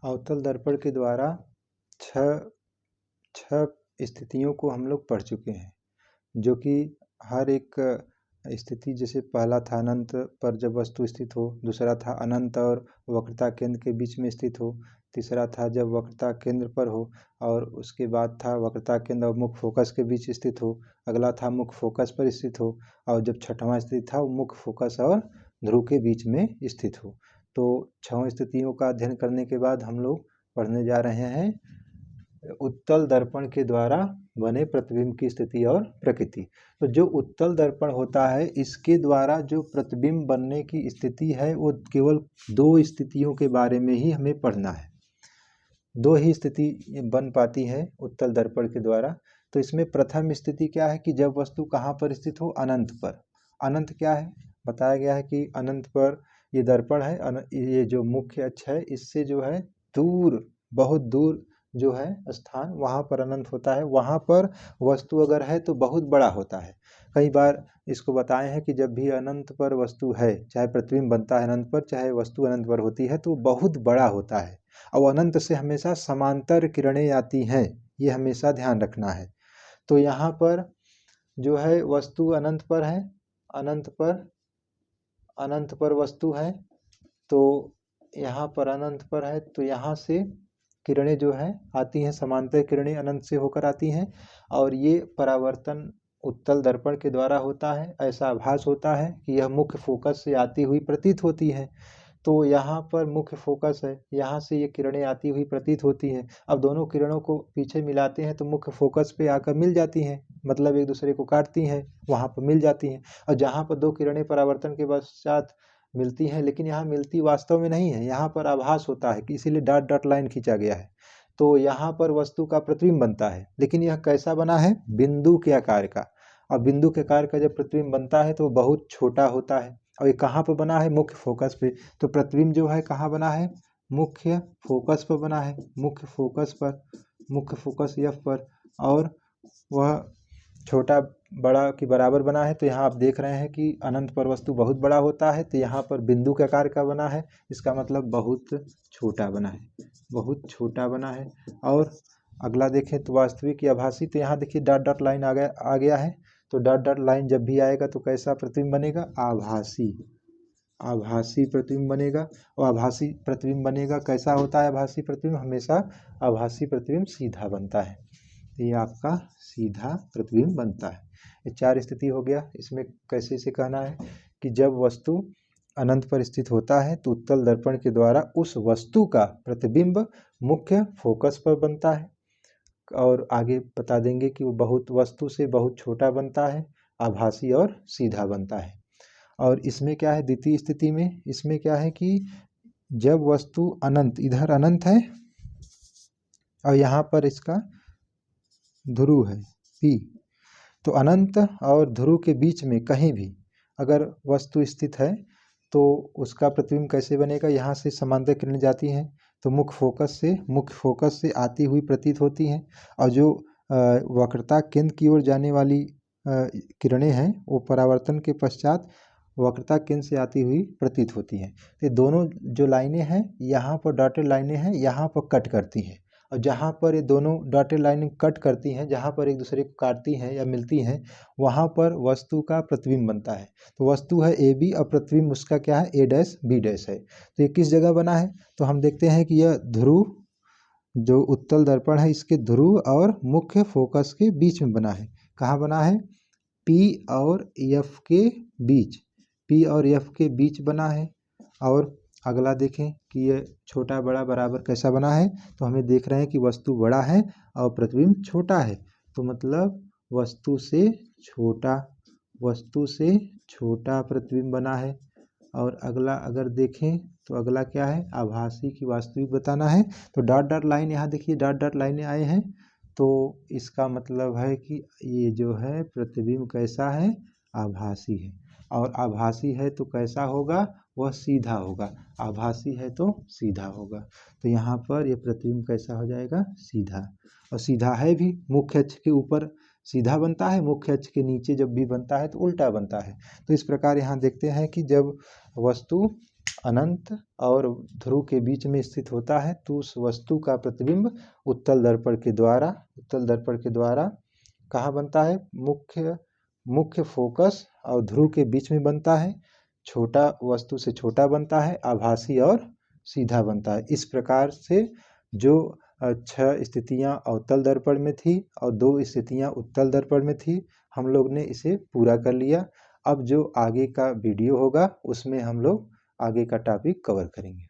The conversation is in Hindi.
अवतल दर्पण के द्वारा छह छह स्थितियों को हम लोग पढ़ चुके हैं, जो कि हर एक स्थिति, जैसे पहला था अनंत पर जब वस्तु स्थित हो, दूसरा था अनंत और वक्रता केंद्र के बीच में स्थित हो, तीसरा था जब वक्रता केंद्र पर हो, और उसके बाद था वक्रता केंद्र और मुख्य फोकस के बीच स्थित हो, अगला था मुख्य फोकस पर स्थित हो, और जब छठवां स्थिति था वो मुख्य फोकस और ध्रुव के बीच में स्थित हो। तो छह स्थितियों का अध्ययन करने के बाद हम लोग पढ़ने जा रहे हैं उत्तल दर्पण के द्वारा बने प्रतिबिंब की स्थिति और प्रकृति। तो जो उत्तल दर्पण होता है, इसके द्वारा जो प्रतिबिंब बनने की स्थिति है वो केवल दो स्थितियों के बारे में ही हमें पढ़ना है। दो ही स्थिति बन पाती है उत्तल दर्पण के द्वारा। तो इसमें प्रथम स्थिति क्या है कि जब वस्तु कहाँ पर स्थित हो, अनंत पर। अनंत क्या है, बताया गया है कि अनंत पर ये दर्पण है, ये जो मुख्य अक्ष है इससे जो है दूर, बहुत दूर जो है स्थान, वहाँ पर अनंत होता है। वहाँ पर वस्तु अगर है तो बहुत बड़ा होता है। कई बार इसको बताए हैं कि जब भी अनंत पर वस्तु है, चाहे प्रतिबिंब बनता है अनंत पर, चाहे वस्तु अनंत पर होती है, तो बहुत बड़ा होता है और अनंत से हमेशा समांतर किरणें आती हैं, ये हमेशा ध्यान रखना है। तो यहाँ पर जो है वस्तु अनंत पर है, अनंत पर वस्तु है, तो यहाँ पर अनंत पर है, तो यहाँ से किरणें जो है आती हैं, समांतर किरणें अनंत से होकर आती हैं, और ये परावर्तन उत्तल दर्पण के द्वारा होता है। ऐसा आभास होता है कि यह मुख्य फोकस से आती हुई प्रतीत होती है। तो यहाँ पर मुख्य फोकस है, यहाँ से ये किरणें आती हुई प्रतीत होती हैं। अब दोनों किरणों को पीछे मिलाते हैं तो मुख्य फोकस पे आकर मिल जाती हैं, मतलब एक दूसरे को काटती हैं, वहाँ पर मिल जाती हैं। और जहाँ पर दो किरणें परावर्तन के पश्चात मिलती हैं, लेकिन यहाँ मिलती वास्तव में नहीं है, यहाँ पर आभास होता है कि इसीलिए डॉट डॉट लाइन खींचा गया है। तो यहाँ पर वस्तु का प्रतिबिंब बनता है, लेकिन यह कैसा बना है, बिंदु के आकार का। और बिंदु के आकार का जब प्रतिबिंब बनता है तो बहुत छोटा होता है, और ये कहाँ पर बना है, मुख्य फोकस पे। तो प्रतिबिंब जो है कहाँ बना है, मुख्य फोकस पर बना है, मुख्य फोकस पर, मुख्य फोकस एफ पर, और वह छोटा बड़ा के बराबर बना है। तो यहाँ आप देख रहे हैं कि अनंत पर वस्तु बहुत बड़ा होता है, तो यहाँ पर बिंदु के आकार का बना है, इसका मतलब बहुत छोटा बना है, बहुत छोटा बना है। और अगला देखें तो वास्तविक या आभासी, तो यहाँ देखिए डॉट डॉट लाइन आ गया है। तो डॉट डॉट लाइन जब भी आएगा तो कैसा प्रतिबिंब बनेगा, आभासी, आभासी प्रतिबिंब बनेगा। और आभासी प्रतिबिंब बनेगा, कैसा होता है आभासी प्रतिबिंब, हमेशा आभासी प्रतिबिंब सीधा बनता है। ये आपका सीधा प्रतिबिंब बनता है। ये चार स्थिति हो गया। इसमें कैसे से कहना है कि जब वस्तु अनंत पर स्थित होता है तो उत्तल दर्पण के द्वारा उस वस्तु का प्रतिबिंब मुख्य फोकस पर बनता है, और आगे बता देंगे कि वो बहुत वस्तु से बहुत छोटा बनता है, आभासी और सीधा बनता है। और इसमें क्या है, द्वितीय स्थिति में इसमें क्या है कि जब वस्तु अनंत, इधर अनंत है और यहाँ पर इसका ध्रुव है P, तो अनंत और ध्रुव के बीच में कहीं भी अगर वस्तु स्थित है तो उसका प्रतिबिंब कैसे बनेगा, यहाँ से समांतर किरणें जाती हैं तो मुख्य फोकस से आती हुई प्रतीत होती हैं, और जो वक्रता केंद्र की ओर जाने वाली किरणें हैं वो परावर्तन के पश्चात वक्रता केंद्र से आती हुई प्रतीत होती हैं। तो दोनों जो लाइनें हैं यहाँ पर डॉटेड लाइनें हैं, यहाँ पर कट करती हैं, और जहाँ पर ये दोनों डॉटेड लाइनें कट करती हैं, जहाँ पर एक दूसरे को काटती हैं या मिलती हैं, वहाँ पर वस्तु का प्रतिबिंब बनता है। तो वस्तु है ए बी और प्रतिबिंब उसका क्या है, ए डैश बी डैश है। तो ये किस जगह बना है, तो हम देखते हैं कि यह ध्रुव, जो उत्तल दर्पण है इसके ध्रुव और मुख्य फोकस के बीच में बना है। कहाँ बना है, P और F के बीच, P और F के बीच बना है। और अगला देखें कि ये छोटा बड़ा बराबर कैसा बना है, तो हमें देख रहे हैं कि वस्तु बड़ा है और प्रतिबिंब छोटा है, तो मतलब वस्तु से छोटा प्रतिबिंब बना है। और अगला अगर देखें तो अगला क्या है, आभासी की वास्तविक बताना है। तो डॉट डॉट लाइन, यहाँ देखिए डॉट डॉट लाइनें आए हैं, तो इसका मतलब है कि ये जो है प्रतिबिंब कैसा है, आभासी है। और आभासी है तो कैसा होगा, वह सीधा होगा, आभासी है तो सीधा होगा। तो यहाँ पर ये प्रतिबिंब कैसा हो जाएगा, सीधा। और सीधा है भी, मुख्य अक्ष के ऊपर सीधा बनता है, मुख्य अक्ष के नीचे जब भी बनता है तो उल्टा बनता है। तो इस प्रकार यहाँ देखते हैं कि जब वस्तु अनंत और ध्रुव के बीच में स्थित होता है तो उस वस्तु का प्रतिबिंब उत्तल दर्पण के द्वारा कहाँ बनता है, मुख्य फोकस और ध्रुव के बीच में बनता है। छोटा वस्तु से छोटा बनता है, आभासी और सीधा बनता है। इस प्रकार से जो 6 स्थितियां अवतल दर्पण में थी और 2 स्थितियां उत्तल दर्पण में थी, हम लोग ने इसे पूरा कर लिया। अब जो आगे का वीडियो होगा उसमें हम लोग आगे का टॉपिक कवर करेंगे।